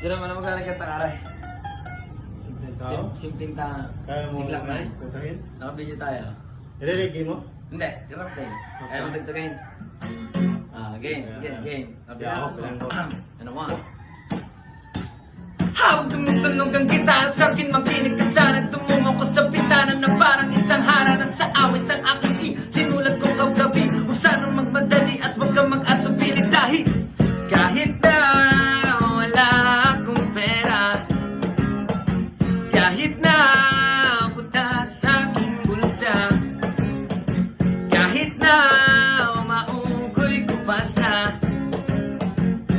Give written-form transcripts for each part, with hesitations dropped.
Pero man magkano ka takaray? Simpleng tao? Simpleng tao. Kaya mo Tiglak na eh. tagtagin? Naka-video tayo. Ililigi mo? Hindi, direct din. Kaya mo tagtagin. Game, sige, game. Pilang ko. Ano mo? Hawag tumutunog ang gitara sa akin, makinig ka sana. Tumungo ko sa bintana na parang isang harana sa awit ng aking sinulat ko kagabi. Kung sana magmadali at huwag kang mag-atubili dahil kahit na wala akong pera, kahit na puta sa aking bulsa, kahit na maukoy kupas na,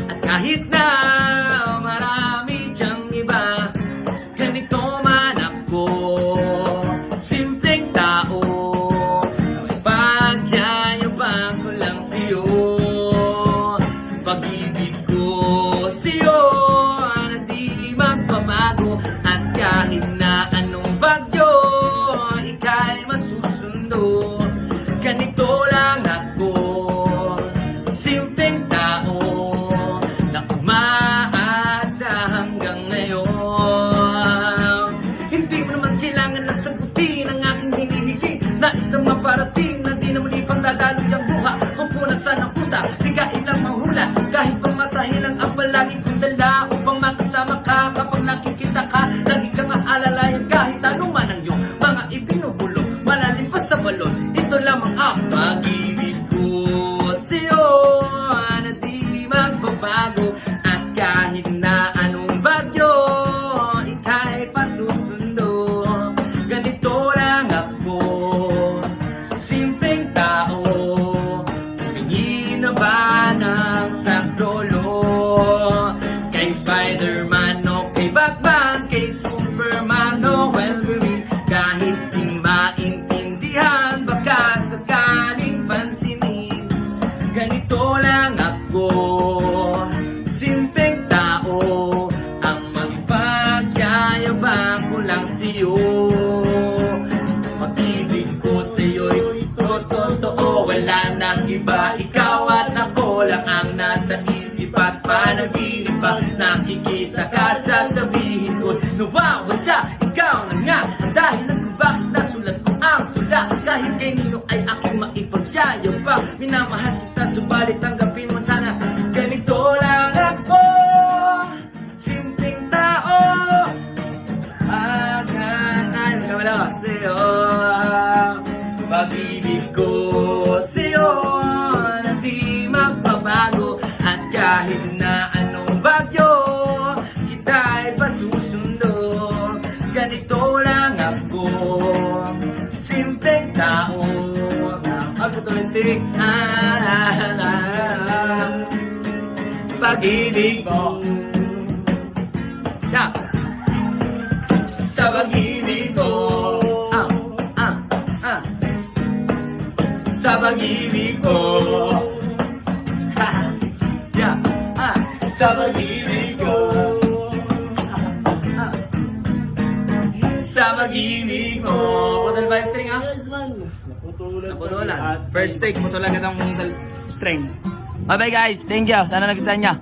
at kahit na marami diyang iba, ganito man ako, simpleng tao, may pagyayabang ko lang sa'yo, pag-ibig ko sa'yo na di magbabago, at kahit na anong bagyo ika'y masusundo, ganito lang ako, simpleng tao na umaasa hanggang ngayon. Hindi mo naman kailangan na sagutin ang aking hinihiling. Nais na maparating na di na muli pang dadaloy ang buha. Kung punasan ang pusa, di ka ilang mahula. Kahit pamasahin lang ang palagi kong dala upang makasama ka kapag nakikita ka. Lagi kang aalalayan kahit ano man ang iyong mga ibinubulong. Malalim pa sa balon, ito lamang ang pag-ibig ko sa'yo na di magbabago, at kahit na anong bagyo ika'y pasusundo, ganito lang ako, simpleng tao, humingi na ba ng saklolo kay Spider-Man o kay Batman, kay Superman o Wolverine, kahit di maintindihan baka sakaling pansinin, ganito lang ako, simpleng tao, ang magpagyayabang ko lang sa'yo, pag-ibig ko sa'yo'y totoo, wala nang iba, ikaw at ako lang ang nasa isip at panaginip pa, nakikita ka sasabihin ko, nawawala, ikaw na nga ang dahilan kung bakit nasulat ko ang tula, kahit kay Nino ay aking maipagyayabang, minamahal kita subalit tanggapin mo sana, ganito lang ako, simpleng tao, agad kamala sa'yo, pag-ibig ko sa'yo na di magbabago, at kahit na anong bagyo kita'y pasusundo, ganito lang ako, simpleng tao, pag-putulistik, pag-ibig mo, yeah. Sa pag-ibig mo, sa pag-ibig mo, yeah. Sa pag-ibig mo, sa pag-ibig mo. Putol ba yung string, ha? Yes man, naputulan. Naputulan. First take, putulan ka ng string. Bye bye guys, thank you. Sana nagustuhan niya.